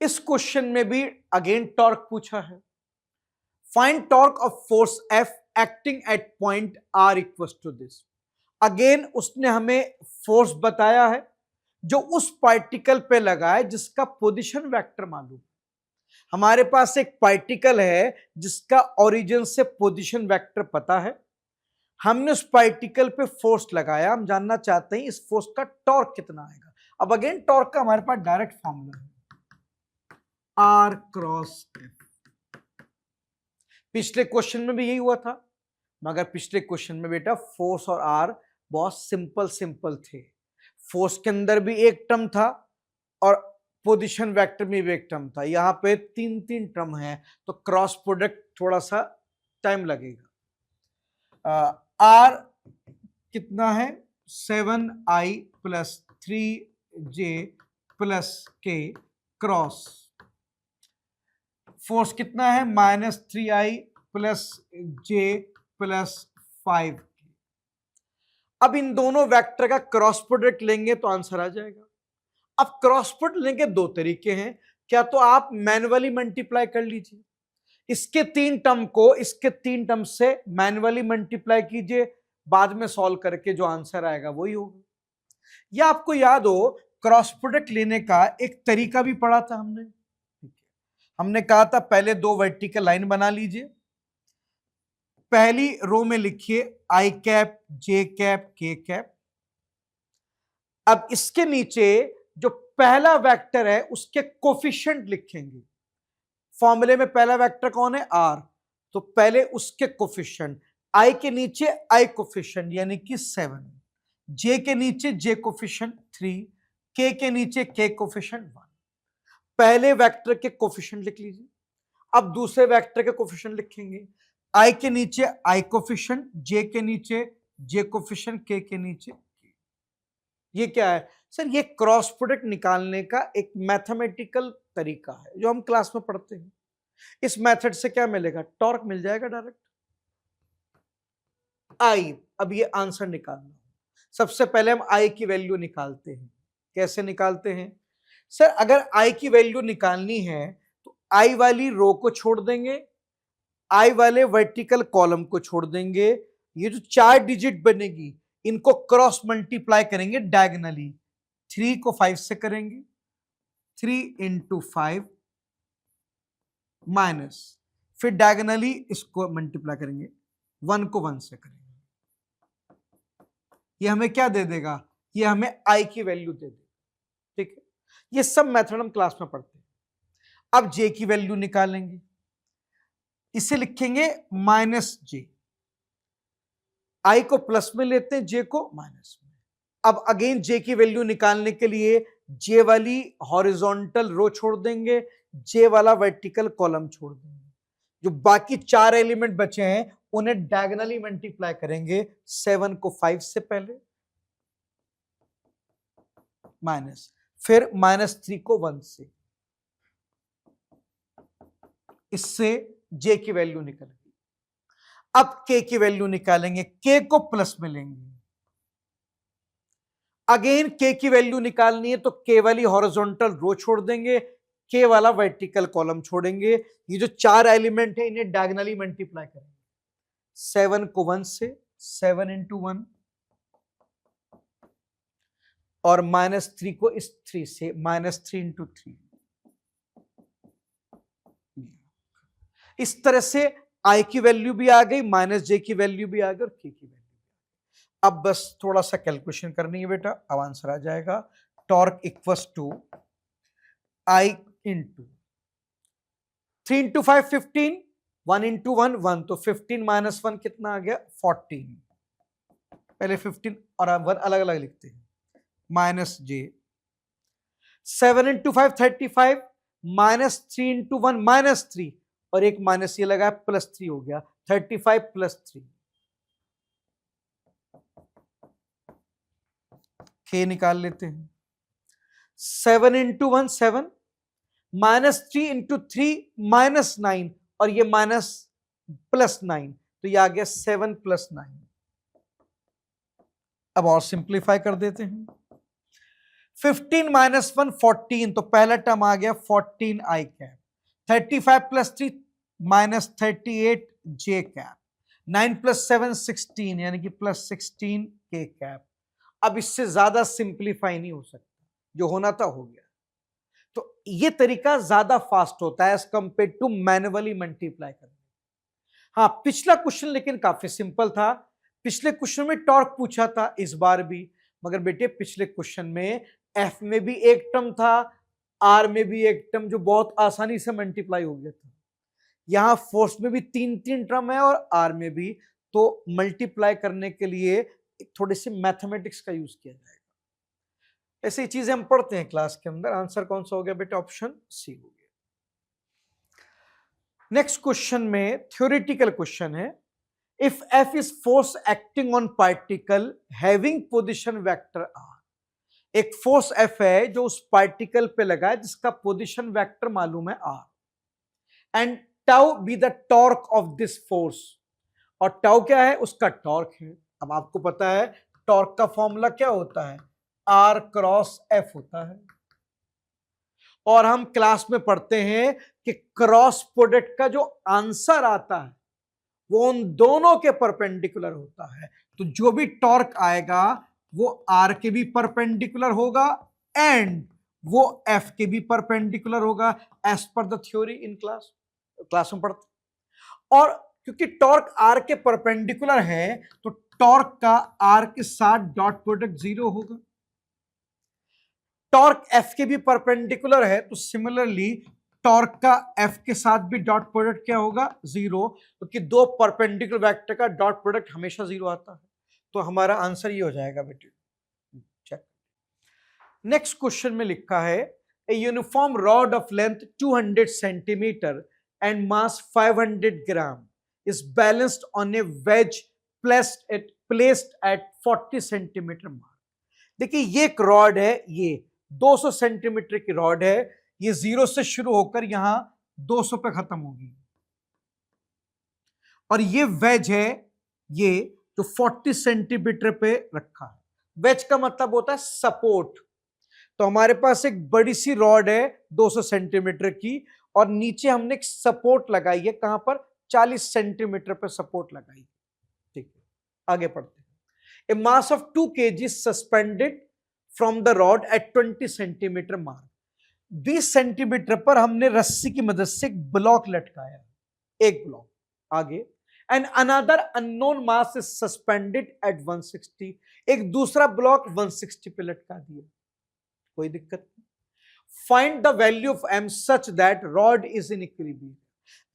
इस क्वेश्चन में भी अगेन टॉर्क पूछा है। Find torque of force F acting at point R equal to this. Again उसने हमें फोर्स बताया है जो उस पार्टिकल पे लगा है जिसका पोजीशन वेक्टर मालूम। हमारे पास एक पार्टिकल है जिसका ओरिजिन से पोजीशन वेक्टर पता है, हमने उस पार्टिकल पे फोर्स लगाया, हम जानना चाहते हैं इस फोर्स का टॉर्क कितना आएगा। अब अगेन टॉर्क का हमारे पास डायरेक्ट फॉर्मूला है R क्रॉस F। पिछले क्वेश्चन में भी यही हुआ था, मगर पिछले क्वेश्चन में बेटा फोर्स और R बहुत सिंपल थे। फोर्स के अंदर भी एक टर्म था और पोजीशन वेक्टर में भी एक टर्म था। यहां पे तीन टर्म है तो क्रॉस प्रोडक्ट थोड़ा सा टाइम लगेगा। R कितना है 7i plus 3j plus k cross force कितना है -3i प्लस j प्लस 5। अब इन दोनों वेक्टर का क्रॉस प्रोडक्ट लेंगे तो आंसर आ जाएगा। अब क्रॉस प्रोडक्ट लेंगे दो तरीके हैं, क्या तो आप मैन्युअली मल्टीप्लाई कर लीजिए, इसके तीन टर्म को इसके तीन टर्म से मैन्युअली मल्टीप्लाई कीजिए, बाद में सॉल्व करके जो आंसर आएगा वही होगा। या आपको याद हो क्रॉस प्रोडक्ट लेने का एक तरीका भी पढ़ा था हमने कहा था पहले दो वर्टिकल लाइन बना लीजिए, पहली रो में लिखिए आई कैप जे कैप के कैप। अब इसके नीचे जो पहला वेक्टर है उसके कोफिशिएंट लिखेंगे। फॉर्मूले में पहला वेक्टर कौन है आर, तो पहले उसके कोफिशिएंट, आई के नीचे आई कोफिशिएंट यानी कि 7, जे के नीचे जे कोफिशिएंट 3, के नीचे के कोफिशिएंट 1। पहले वेक्टर के कोफिशिएंट लिख लीजिए। अब दूसरे वेक्टर के कोफिशिएंट लिखेंगे, आई के नीचे आई कोफिशिएंट, जे के नीचे जे कोफिशिएंट, के नीचे के। ये क्या है सर? ये क्रॉस प्रोडक्ट निकालने का एक मैथमेटिकल तरीका है जो हम क्लास में पढ़ते हैं। इस मेथड से क्या मिलेगा? टॉर्क मिल जाएगा डायरेक्ट। आई, अब ये आंसर निकालना, सबसे पहले हम आई की वैल्यू निकालते हैं। कैसे निकालते हैं सर? अगर आई की वैल्यू निकालनी है तो आई वाली रो को छोड़ देंगे, आई वाले वर्टिकल कॉलम को छोड़ देंगे, ये जो 4 डिजिट बनेगी इनको क्रॉस मल्टीप्लाई करेंगे डायगोनली। 3 को 5 से करेंगे, 3 इंटू 5 माइनस, फिर डायगोनली इसको मल्टीप्लाई करेंगे, 1 को 1 से करेंगे। ये हमें क्या दे देगा? ये हमें आई की वैल्यू दे देगा। ठीक है, ये सब मेथड हम क्लास में पढ़ते हैं। अब जे की वैल्यू निकालेंगे, इसे लिखेंगे माइनस जे, आई को प्लस में लेते हैं, जे को माइनस में। अब अगेन जे की वैल्यू निकालने के लिए जे वाली हॉरिजॉन्टल रो छोड़ देंगे, जे वाला वर्टिकल कॉलम छोड़ देंगे, जो बाकी 4 एलिमेंट बचे हैं उन्हें डायगोनली मल्टीप्लाई करेंगे। 7 को 5 से पहले माइनस, फिर -3 को 1 से, इससे जे की वैल्यू निकल गई। अब के की वैल्यू निकालेंगे, के को प्लस में लेंगे, अगेन के की वैल्यू निकालनी है तो के वाली हॉरिजॉन्टल रो छोड़ देंगे, के वाला वर्टिकल कॉलम छोड़ेंगे। ये जो 4 एलिमेंट है इन्हें डायगोनली मल्टीप्लाई करेंगे। 7 को 1 से, 7 इंटू 1, और -3 को इस 3 से, -3 इंटू 3। इस तरह से आई की वैल्यू भी आ गई, माइनस जे की वैल्यू भी आ गई और के की वैल्यू। अब बस थोड़ा सा कैलकुलेशन करनी है बेटा, अब आंसर आ जाएगा। Torque equals to I into 3 into 5 15, 1 into 1 1, तो 15 माइनस 1 कितना आ गया? 14। पहले 15 और 1 अलग अलग लिखते हैं, माइनस जे। 7 इंटू 5 35, -3 इंटू 1 -3, और एक माइनस ये लगा +3 हो गया, 35 प्लस 3। के निकाल लेते हैं। 7 इंटू 1 7, -3 इंटू 3 -9, और ये माइनस +9, तो ये आ गया 7 + 9। अब और सिंप्लीफाई कर देते हैं। 15 माइनस 1 14, तो पहला टर्म आ गया 14 आई कैप। 35 प्लस 3 माइनस 38 जे कैप। 9 प्लस 7 16, यानी कि प्लस 16 के कैप। अब इससे ज्यादा सिंप्लीफाई नहीं हो सकता, जो होना था हो गया। तो ये तरीका ज्यादा फास्ट होता है as compare to manually multiply करना। हाँ, पिछला क्वेश्चन लेकिन काफी सिंपल था। पिछले क्वेश्चन में टॉर्क पूछा था, इस बार भी, मगर बेटे पिछले क्वेश्चन में एफ में भी एक टर्म था, आर में भी एक टर्म, जो बहुत आसानी से मल्टीप्लाई हो गया था। यहां फोर्स में भी तीन तीन टर्म है और आर में भी, तो मल्टीप्लाई करने के लिए थोड़े से मैथमेटिक्स का यूज किया जाएगा। ऐसी चीजें हम पढ़ते हैं क्लास के अंदर। आंसर कौन सा हो गया बेटा? ऑप्शन सी हो गया। नेक्स्ट क्वेश्चन में थ्योरेटिकल क्वेश्चन है, if F is force acting on particle having position vector R. एक फोर्स एफ है जो उस पार्टिकल पे लगा है जिसका पोजीशन वेक्टर मालूम है R, and tau be the torque of this force. और टाउ क्या है? उसका टॉर्क है। अब आपको पता है टॉर्क का फॉर्मूला क्या होता है? आर क्रॉस एफ होता है। और हम क्लास में पढ़ते हैं कि क्रॉस प्रोडक्ट का जो आंसर आता है वो उन दोनों के परपेंडिकुलर होता है। तो जो भी टॉर्क आएगा वो आर के भी परपेंडिकुलर होगा एंड वो एफ के भी परपेंडिकुलर होगा, as per the theory in class में पढ़ते। और क्योंकि टॉर्क आर के परपेंडिकुलर है तो टॉर्क का आर के साथ डॉट प्रोडक्ट 0 होगा। टॉर्क एफ के भी परपेंडिकुलर है तो सिमिलरली टॉर्क का एफ के साथ भी डॉट प्रोडक्ट क्या होगा? 0, क्योंकि दो परपेंडिकुलर वेक्टर का डॉट प्रोडक्ट हमेशा 0 आता है। तो हमारा आंसर ये हो जाएगा बेटे। चेक। नेक्स्ट क्वेश्चन में लिखा है, a uniform rod of length 200 centimeter and mass 500 gram is balanced on a wedge placed at 40 centimeter mark. देखिए ये एक रॉड है, ये 200 सेंटीमीटर की रॉड है, ये 0 से शुरू होकर यहां 200 पे खत्म होगी। और ये वेज है, ये जो 40 सेंटीमीटर पे रखा है। वेज का मतलब होता है सपोर्ट। तो हमारे पास एक बड़ी सी रॉड है 200 सेंटीमीटर की, और नीचे हमने एक सपोर्ट लगाई है, कहां पर? 40 सेंटीमीटर पे सपोर्ट लगाई है। ठीक है, आगे पढ़ते हैं। A mass of 2 kg suspended from the rod at 20 centimetre mark. 20 centimetre पर हमने रस्सी की मदद से एक ब्लॉक लटकाया, एक ब्लॉक। आगे, and another unknown mass is suspended at 160। एक दूसरा ब्लॉक 160 पे लटका दिया, कोई दिक्कत नहीं। Find the value of M such that rod is in equilibrium.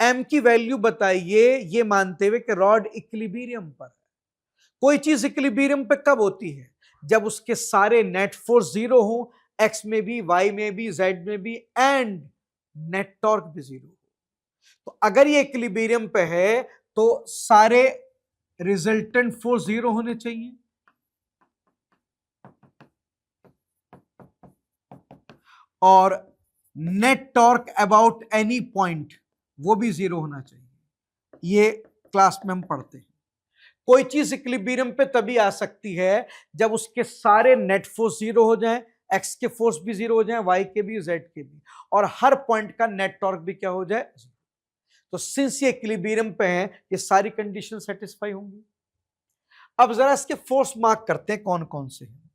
M की वैल्यू बताइए ये मानते हुए कि रॉड इक्विलिब्रियम पर है। कोई चीज इक्विलिब्रियम पे कब होती है? जब उसके सारे नेट फोर्स 0 हो, एक्स में भी, वाई में भी, जेड में भी, एंड नेट टॉर्क भी 0 हो। तो अगर ये इक्विलिब्रियम पे है तो सारे रिजल्टेंट फोर्स 0 होने चाहिए, और net torque about any point वो भी 0 होना चाहिए। ये क्लास में हम पढ़ते हैं। कोई चीज इक्विलिब्रियम पे तभी आ सकती है जब उसके सारे नेट फोर्स 0 हो जाएं, एक्स के फोर्स भी 0 हो जाएं, वाई के भी, जेड के भी, और हर पॉइंट का नेट टॉर्क भी क्या हो जाए? तो सिंस ये इक्विलिब्रियम पे है, ये सारी कंडीशन सेटिस्फाई होंगी। अब जरा इसके फोर्स मार्क करते हैं कौन कौन से हैं।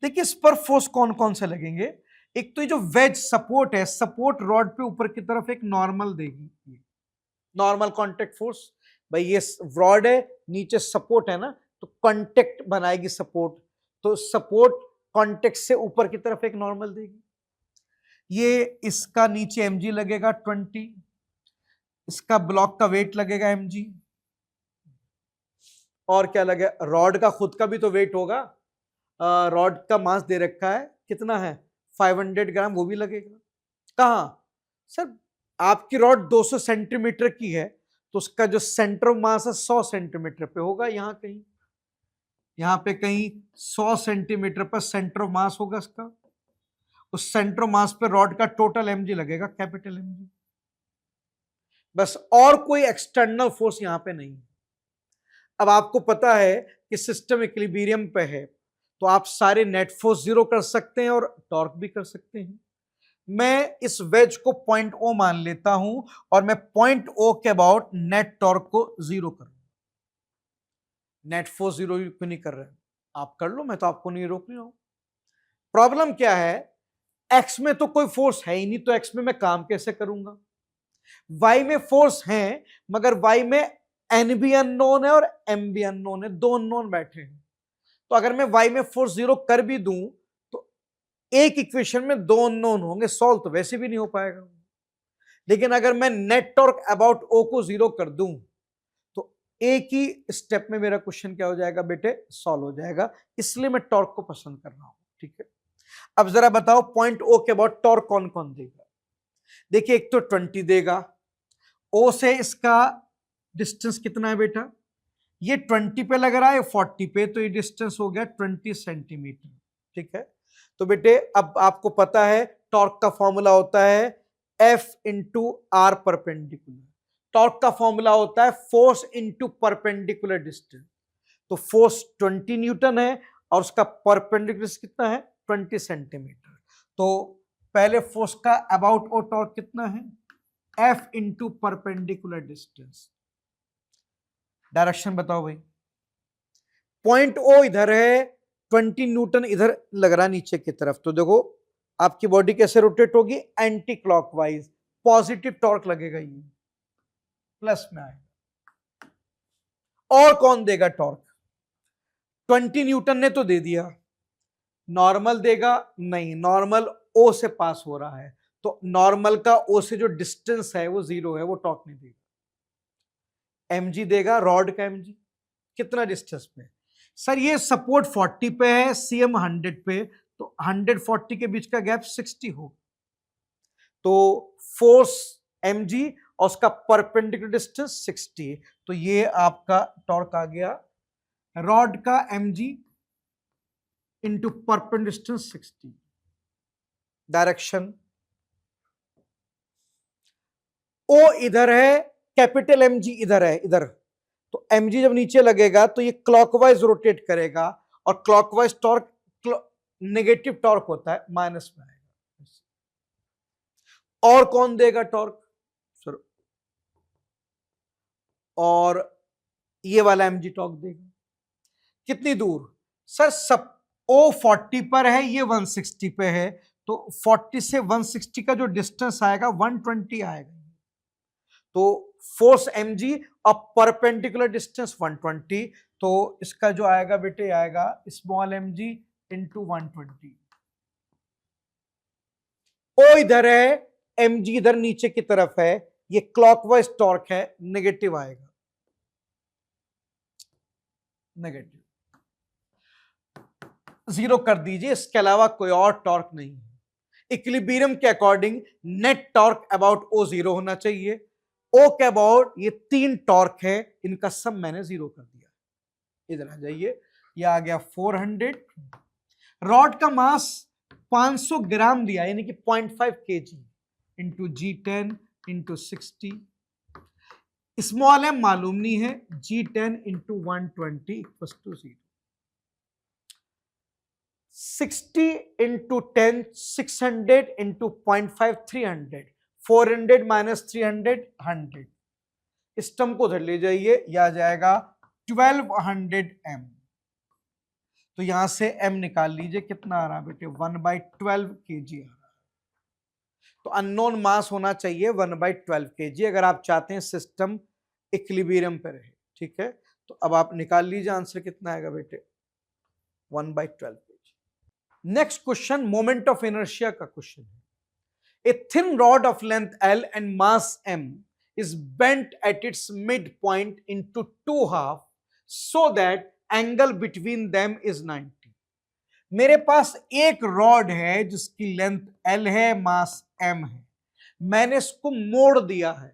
देखिए इस पर फोर्स कौन कौन से लगेंगे। एक तो ये जो वेज सपोर्ट है, सपोर्ट रॉड पे ऊपर की तरफ एक नॉर्मल देगी, नॉर्मल कांटेक्ट फोर्स। भाई ये रॉड है, नीचे सपोर्ट है ना, तो कांटेक्ट बनाएगी सपोर्ट, तो सपोर्ट कांटेक्ट से ऊपर की तरफ एक नॉर्मल देगी। ये इसका नीचे mg लगेगा 20, इसका ब्लॉक का वेट लगेगा mg, और क्या लगेगा? रॉड का खुद का भी तो वेट होगा। रॉड का मास दे रखा है, कितना है? 500 ग्राम, वो भी लगेगा। कहां सर? आपकी रॉड 200 सेंटीमीटर की है तो उसका जो सेंटर ऑफ मास है 100 सेंटीमीटर पे होगा, यहां कहीं, यहां पे कहीं 100 सेंटीमीटर पर सेंटर ऑफ मास होगा इसका। उस सेंटर ऑफ मास पे रॉड का टोटल mg लगेगा, कैपिटल mg, बस, और कोई एक्सटर्नल फोर्स यहां पे नहीं। अब आपको पता है कि सिस्टम इक्विलिब्रियम पे है तो आप सारे नेट फोर्स जीरो कर सकते हैं और टॉर्क भी कर सकते हैं। मैं इस वेज को पॉइंट ओ मान लेता हूं और मैं पॉइंट ओ के अबाउट नेट टॉर्क को जीरो कर रहा हूं। नेट फोर्स जीरो क्यों नहीं कर रहे हैं? आप कर लो, मैं तो आपको नहीं रोक रहा हूं। प्रॉब्लम क्या है, एक्स में तो कोई फोर्स है ही नहीं, तो एक्स में मैं काम कैसे करूंगा? वाई में फोर्स है, मगर वाई में एन भी अननोन है और एम भी अननोन है, दो अननोन बैठे हैं। तो अगर मैं वाई में फोर्स जीरो कर भी दूं तो एक इक्वेशन में दो अननोन होंगे, सॉल्व तो वैसे भी नहीं हो पाएगा। लेकिन अगर मैं नेट टॉर्क अबाउट ओ को जीरो कर दूं तो एक ही स्टेप में मेरा क्वेश्चन क्या हो जाएगा बेटे, सॉल्व हो जाएगा। इसलिए मैं टॉर्क को पसंद कर रहा हूं। ठीक है, अब जरा बताओ पॉइंट ओ के अबाउट टॉर्क कौन कौन देगा? देखिए, एक तो 20 देगा, ओ से इसका डिस्टेंस कितना है बेटा, ये 20 पे लग रहा है, 40 पे, तो ये डिस्टेंस हो गया 20 सेंटीमीटर। ठीक है, तो बेटे अब आपको पता है टॉर्क का फॉर्मूला होता है F into R perpendicular. Torque का फॉर्मूला होता है फोर्स इंटू परपेंडिकुलर डिस्टेंस। तो फोर्स 20 न्यूटन है और उसका परपेंडिकुलर कितना है, 20 सेंटीमीटर। तो पहले फोर्स का अबाउट ओ टॉर्क कितना है, F into perpendicular distance. Direction बताओ भाई, पॉइंट ओ इधर है, 20 न्यूटन इधर लग रहा नीचे की तरफ, तो देखो आपकी बॉडी कैसे रोटेट होगी, एंटी क्लॉकवाइज। पॉजिटिव टॉर्क लगेगा, ये प्लस में आएगा। और कौन देगा टॉर्क? 20 न्यूटन ने तो दे दिया, नॉर्मल देगा? नहीं, नॉर्मल ओ से पास हो रहा है, तो नॉर्मल का ओ से जो डिस्टेंस है वो जीरो है, वो टॉर्क नहीं देगा। एमजी देगा, रॉड का एमजी कितना डिस्टेंस पे? सर ये सपोर्ट 40 पे है, सीएम 100 पे, तो 140 के बीच का गैप 60 हो, तो फोर्स mg और उसका परपेंडिकुलर डिस्टेंस 60, तो ये आपका टॉर्क आ गया, रॉड का mg into perpendicular distance 60। Direction ओ इधर है, कैपिटल mg इधर है, इधर, तो mg जब नीचे लगेगा तो ये क्लॉकवाइज रोटेट करेगा, और क्लॉकवाइज टॉर्क नेगेटिव टॉर्क होता है, माइनस में आएगा। और कौन देगा टॉर्क सर? और ये वाला mg टॉर्क देगा, कितनी दूर सर? सब ओ 40 पर है, ये 160 पे है, तो 40 से 160 का जो डिस्टेंस आएगा 120 आएगा। तो फोर्स mg और परपेंडिकुलर डिस्टेंस 120, तो इसका जो आएगा बेटे आएगा स्मॉल mg इंटू 120। ओ इधर है, mg इधर नीचे की तरफ है, ये क्लॉकवाइज टॉर्क है, नेगेटिव आएगा, नेगेटिव जीरो कर दीजिए, इसके अलावा कोई और टॉर्क नहीं है। इक्विलिब्रियम के according net torque about O zero होना चाहिए। ओ के अबाउट ये तीन टॉर्क है, इनका सब मैंने जीरो कर दिया। इधर आ जाइए, ये आ गया 400। रॉड का मास 500 ग्राम दिया, यानी कि 0.5 kg into G10 into 60। Small M मालूम नहीं है, G10 into 120 equal to 0। 60 into 10 600 into 0.5 300, 400 minus 300 100। इस टर्म को उधर ले जाइए, यह आ जाएगा 1200 m। तो यहां से m निकाल लीजिए, कितना आ रहा है बेटे, 1/12 kg आ रहा है। तो अननोन मास होना चाहिए 1/12 kg, अगर आप चाहते हैं सिस्टम इक्विलिब्रियम पे रहे। ठीक है, तो अब आप निकाल लीजिए आंसर कितना आएगा बेटे, 1/12 kg। Next question moment of inertia का क्वेश्चन है। A thin rod of length L and mass m is bent at its midpoint into two halves so that angle between them is 90। मेरे पास एक rod है जिसकी length L है, मास m है, मैंने इसको मोड़ दिया है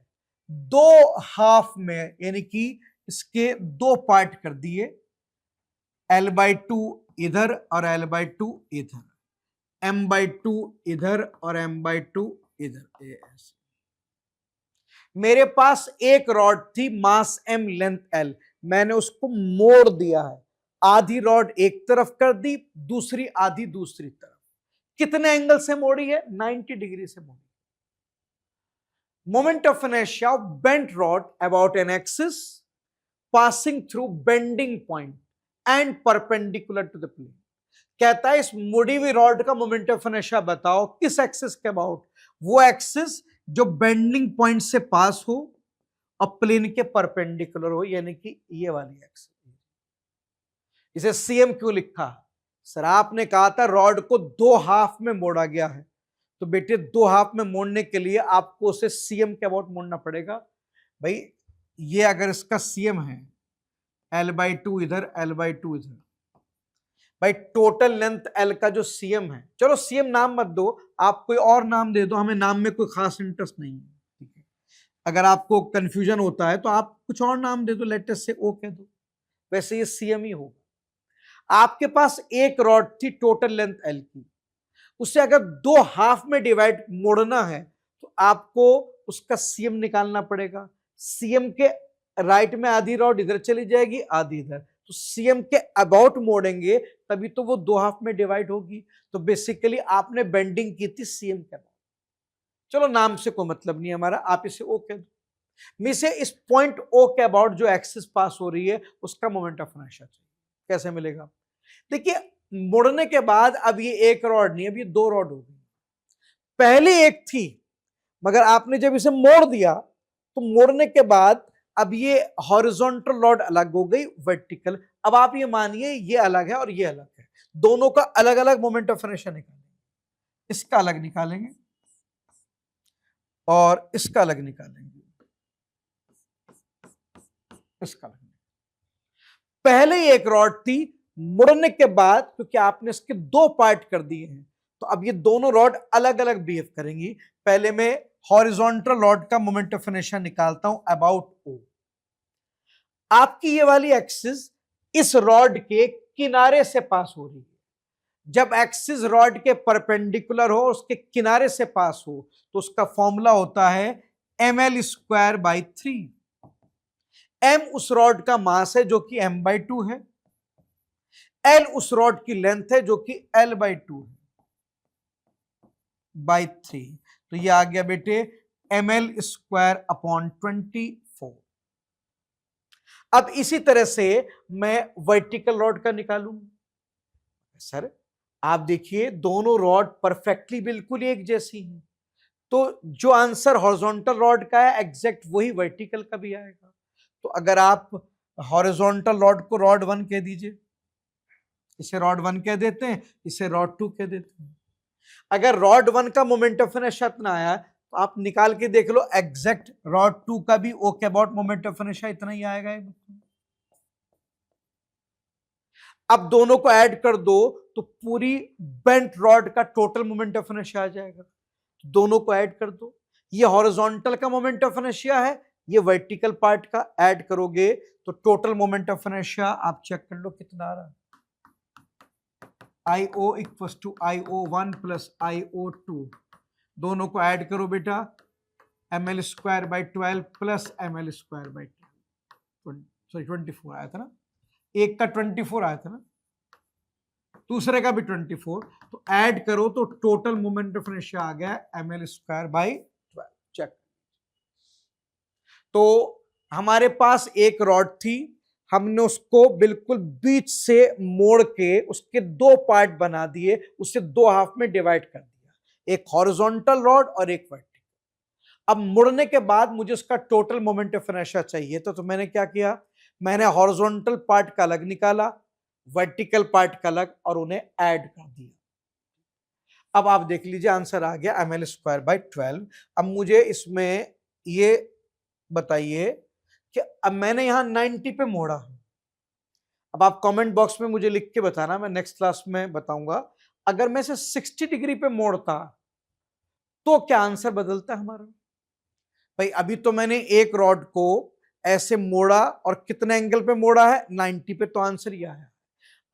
दो हाफ में, यानी कि इसके दो पार्ट कर दिए, L/2 इधर और L/2 इधर, M/2 इधर और M/2 इधर। ऐसे मेरे पास एक रॉड थी, मास m लेंथ L, मैंने उसको मोड़ दिया है, आधी रॉड एक तरफ कर दी, दूसरी आधी दूसरी तरफ। कितने एंगल से मोड़ी है? 90 डिग्री से मोड़ी। Moment of inertia of bent rod about an axis passing through bending point and perpendicular to the plane. कहता है इस मुड़ी हुई रॉड का मोमेंट ऑफ इनर्शिया बताओ किस एक्सिस के अबाउट? वो एक्सिस जो बेंडिंग पॉइंट से पास हो और प्लेन के परपेंडिकुलर हो, यानी कि ये वाली एक्सिस। इसे सीएम क्यों लिखा? सर आपने कहा था रॉड को दो हाफ में मोड़ा गया है, तो बेटे दो हाफ में मोड़ने के लिए आपको उसे सीएम के अबाउट मोड़ना पड़ेगा। भाई ये अगर इसका सीएम है L/2 इधर, L/2 इधर, भाई टोटल लेंथ L का जो सीएम है, चलो सीएम नाम मत दो, आप कोई और नाम दे दो, हमें नाम में कोई खास इंटरेस्ट नहीं है, ठीक है। अगर आपको कंफ्यूजन होता है तो आप कुछ और नाम दे दो, लेटेस्ट से ओ कह दो, वैसे ये सीएम ही होगा। आपके पास एक रॉड थी टोटल लेंथ L की, उसे अगर दो हाफ में डिवाइड मोड़ना है तो आपको उसका सीएम निकालना पड़ेगा। सीएम के राइट में आधी रॉड इधर चली जाएगी, आधी इधर, तो सीएम के अबाउट मोड़ेंगे तभी तो वो दो हाफ में डिवाइड होगी। तो बेसिकली आपने बेंडिंग की थी सीएम के अबाउट। चलो नाम से कोई मतलब नहीं हमारा, आप इसे ओ कह दो। मिसे इस पॉइंट ओ के अबाउट जो एक्सिस पास हो रही है उसका मोमेंट ऑफ इनर्शिया चाहिए। कैसे मिलेगा? देखिए मुड़ने के बाद अब ये एक रॉड नहीं, अब ये दो रॉड हो गई। पहले एक थी, मगर आपने जब इसे मोड़ दिया तो मोड़ने के बाद अब ये हॉरिजॉन्टल रॉड अलग हो गई, वर्टिकल। अब आप ये मानिए ये अलग है और ये अलग है, दोनों का अलग अलग मोमेंट ऑफ इनर्शिया निकालेंगे। इसका अलग निकालेंगे और इसका अलग निकालेंगे, इसका अलग। पहले एक रॉड थी, मुड़ने के बाद क्योंकि आपने इसके दो पार्ट कर दिए हैं तो अब ये दोनों रॉड अलग अलग बिहेव करेंगी। पहले मैं हॉरिजॉन्टल रॉड का मोमेंट ऑफ इनर्शिया निकालता हूं अबाउट ओ। आपकी ये वाली एक्सिस इस रॉड के किनारे से पास हो रही है। जब एक्सिस रॉड के परपेंडिकुलर हो, उसके किनारे से पास हो, तो उसका फॉर्मूला होता है ml²/3। m उस रॉड का मास है जो कि m/2 है, L उस रॉड की लेंथ है जो कि L/2 है, /3। तो ये आ गया बेटे ml²/24। अब इसी तरह से मैं वर्टिकल रॉड का निकालूंगा। सर आप देखिए दोनों रॉड परफेक्टली बिल्कुल एक जैसी हैं, तो जो आंसर हॉरिजॉन्टल रॉड का है एग्जैक्ट वही वर्टिकल का भी आएगा। तो अगर आप हॉरिजॉन्टल रॉड को रॉड 1 कह दीजिए, इसे रॉड 1 कह देते हैं, इसे रॉड 2 कह देते हैं। अगर रॉड 1 का मोमेंट ऑफ इनर्शिया इतना आया तो आप निकाल के देख लो, एग्जैक्ट रॉड 2 का भी ओ के अबाउट मोमेंट ऑफ इनर्शिया इतना ही आएगा। अब दोनों को ऐड कर दो तो पूरी बेंट रॉड का टोटल मोमेंट ऑफ इनर्शिया आ जाएगा। दोनों को ऐड कर दो, ये हॉरिजॉन्टल का मोमेंट ऑफ इनर्शिया है, ये वर्टिकल पार्ट का, ऐड करोगे तो टोटल मोमेंट ऑफ इनर्शिया आप चेक कर लो कितना आ रहा है। IO equals to IO1 plus IO2, दोनों को ऐड करो बेटा, ml²/12 प्लस ml²/12, सॉरी 24 आया था ना, एक का 24 आया था ना, दूसरे का भी 24, तो ऐड करो तो टोटल मोमेंट ऑफ इनर्शिया आ गया ml²/12। चेक। तो हमारे पास एक रॉड थी, हमने उसको बिल्कुल बीच से मोड़ के उसके दो पार्ट बना दिए, उसे दो हाफ में डिवाइड कर दिया, एक हॉरिजॉन्टल रॉड और एक वर्टिकल। अब मुड़ने के बाद मुझे उसका टोटल मोमेंट ऑफ इनर्शिया चाहिए, तो मैंने क्या किया, मैंने हॉरिजॉन्टल पार्ट का अलग निकाला, वर्टिकल पार्ट का अलग, और उन्हें ऐड कर दिया। अब आप देख लीजिए आंसर आ गया ml²/12। अब मुझे इसमें ये बताइए कि अब मैंने यहां 90 पे मोड़ा है, अब आप कमेंट बॉक्स में मुझे लिख के बताना, मैं नेक्स्ट क्लास में बताऊंगा। अगर मैं इसे 60 डिग्री पे मोड़ता तो क्या आंसर बदलता है हमारा? भाई अभी तो मैंने एक रॉड को ऐसे मोड़ा और कितने एंगल पे मोड़ा है, 90 पे, तो आंसर ये आया।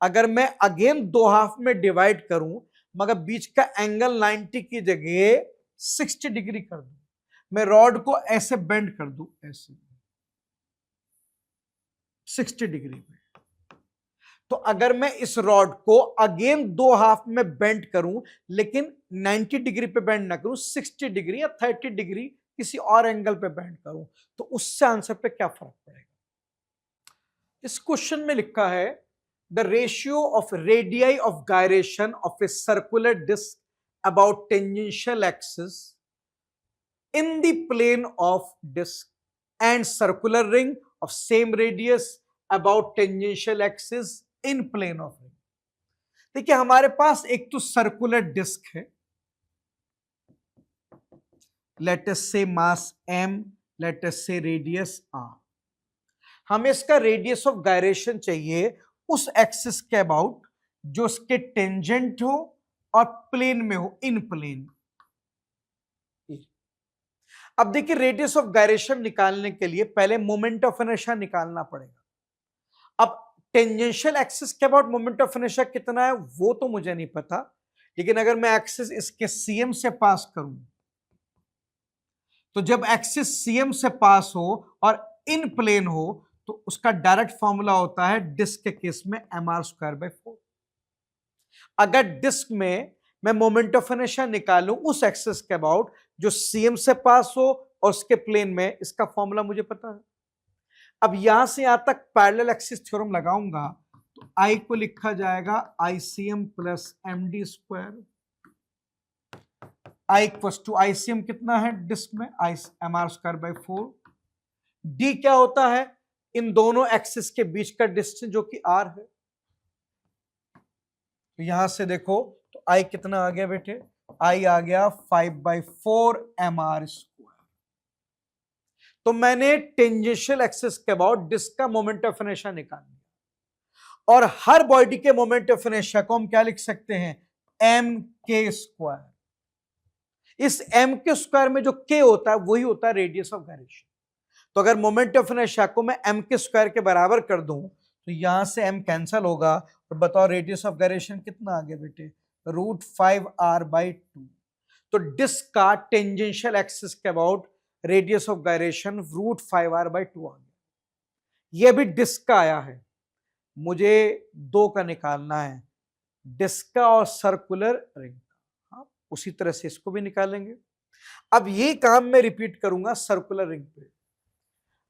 अगर मैं अगेन दो हाफ में डिवाइड करूं मगर बीच का एंगल 90 की जगह 60 डिग्री कर दूं, मैं रॉड को ऐसे बेंड कर दूं, ऐसे 60 डिग्री पे, तो अगर मैं इस रॉड को अगेन दो हाफ में बेंड करूं, लेकिन 90 डिग्री पे बेंड ना करूं, 60 डिग्री या 30 डिग्री किसी और एंगल पे बेंड करूं, तो उससे आंसर पे क्या फर्क पड़ेगा? इस क्वेश्चन में लिखा है the ratio of radii of gyration of a circular disc about tangential axis in the plane of disk and circular ring of same radius about tangential axis in plane of ring. देखिए हमारे पास एक तो circular disc है, let us से मास m, let us से radius r. हमें इसका radius of gyration चाहिए उस एक्सिस के अबाउट जो उसके टेंजेंट हो और प्लेन में हो, इन प्लेन. अब देखिए रेडियस ऑफ गायरेशन निकालने के लिए पहले मोमेंट ऑफ इनर्शिया निकालना पड़ेगा. अब टेंजेंशियल एक्सिस के अबाउट मोमेंट ऑफ इनर्शिया कितना है वो तो मुझे नहीं पता, लेकिन अगर मैं एक्सिस इसके सीएम से पास करूं, तो जब एक्सिस सीएम से पास हो और इन प्लेन हो तो उसका डायरेक्ट फॉर्मूला होता है डिस्क के केस में mr²/4. अगर डिस्क में मैं मोमेंट ऑफ इनर्शिया निकालूं उस एक्सिस के अबाउट जो सीएम से पास हो और उसके प्लेन में, इसका फॉर्मूला मुझे पता है. अब यहां से यहां तक पैरेलल एक्सिस थ्योरम लगाऊंगा तो आई को लिखा जाएगा ICM plus MD². I equals to ICM कितना है डिस्क में, mr²/4. D क्या होता है, इन दोनों एक्सिस के बीच का डिस्टेंस जो कि r है. तो यहां से देखो तो I कितना आ गया बेटे, I आ गया 5/4 mr². तो मैंने टेंजेंशियल एक्सिस के अबाउट डिस्क का मोमेंट ऑफ इनर्शिया निकाल लिया. और हर बॉडी के मोमेंट ऑफ इनर्शिया को हम क्या लिख सकते हैं, mk². इस mk² में जो k होता है वही होता है रेडियस ऑफ गायरेशन. तो अगर मोमेंट ऑफ इनर्शिया को मैं mk² के बराबर कर दूं तो यहां से m कैंसल होगा. और बताओ रेडियस ऑफ गायरेशन कितना आ गया बेटे, √5r/2. तो डिस्क का टेंजेंशियल एक्सिस के about radius of gyration √5r/2 आ गया. यह भी डिस्क का आया है, मुझे दो का निकालना है, डिस्क का और सर्कुलर रिंग का. हाँ, उसी तरह से इसको भी निकालेंगे. अब ये काम मैं रिपीट करूंगा सर्कुलर रिंग पे.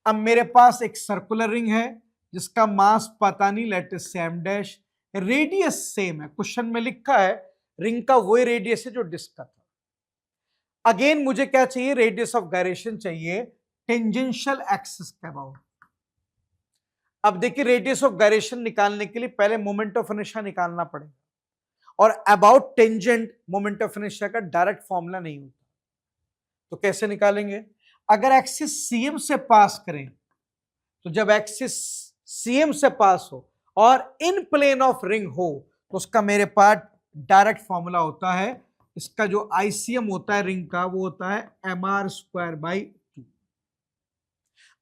अब मेरे पास एक सर्कुलर रिंग है जिसका मास पता नहीं, लेट अस से m', रेडियस सेम है. क्वेश्चन में लिखा है रिंग का वही रेडियस है जो डिस्क का था. अगेन मुझे क्या चाहिए, रेडियस ऑफ गायरेशन चाहिए टेंजेंशियल एक्सिस के अबाउट. अब देखिए रेडियस ऑफ गायरेशन निकालने के लिए पहले मोमेंट ऑफ इनर्शिया निकालना पड़ेगा, और about tangent moment of inertia का डायरेक्ट फॉर्मूला नहीं होता. तो कैसे निकालेंगे, अगर एक्सिस सीएम से पास करें तो जब एक्सिस सीएम से पास हो और इन प्लेन ऑफ रिंग हो तो उसका मेरे पास डायरेक्ट फॉर्मूला होता है, इसका जो ICM होता है रिंग का वो होता है mr²/2.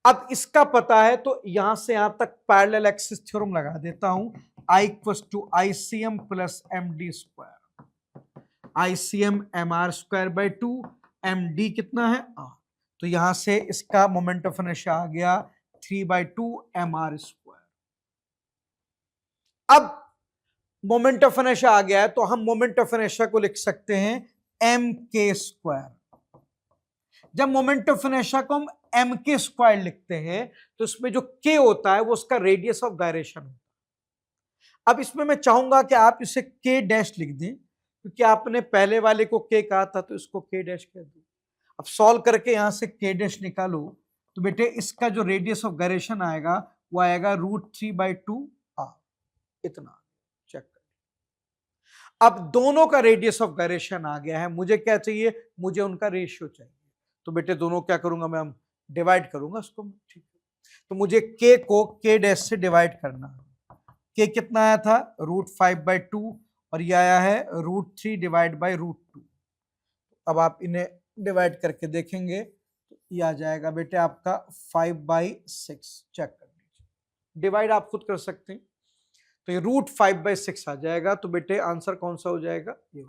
अब इसका पता है तो यहां से यहां तक पैरेलल एक्सिस थ्योरम लगा देता हूं. I equals to ICM plus MD². ICM mr²/2, MD कितना है r. तो यहां से इसका मोमेंट ऑफ इनर्शिया आ गया 3/2 mr². अब मोमेंट ऑफ इनर्शिया आ गया है तो हम मोमेंट ऑफ इनर्शिया को लिख सकते हैं mk². जब मोमेंट ऑफ इनर्शिया को हम mk² लिखते हैं तो इसमें जो k होता है वो उसका रेडियस ऑफ गायरेशन होता है. अब इसमें मैं चाहूंगा कि आप इसे k' लिख दें, क्योंकि आपने पहले वाले को k कहा था तो इसको k' कह दो. अब सॉल्व करके यहां से k' निकालो तो बेटे इसका जो रेडियस ऑफ गायरेशन आएगा वो आएगा √3/2r. इतना चेक कर. अब दोनों का रेडियस ऑफ गायरेशन आ गया है, मुझे क्या चाहिए, मुझे उनका रेशियो चाहिए. तो बेटे दोनों क्या करूंगा मैं, हम डिवाइड करूंगा इसको. ठीक है, तो मुझे k को k' से डिवाइड करना है. k कितना आया था, √5/2, और ये आया है √3/√2. अब आप इन्हें डिवाइड करके देखेंगे तो ये आ जाएगा बेटे आपका 5/6. चेक कर लीजिए, डिवाइड आप खुद कर सकते हैं. तो ये √5/6 आ जाएगा. तो बेटे आंसर कौन सा हो जाएगा, ये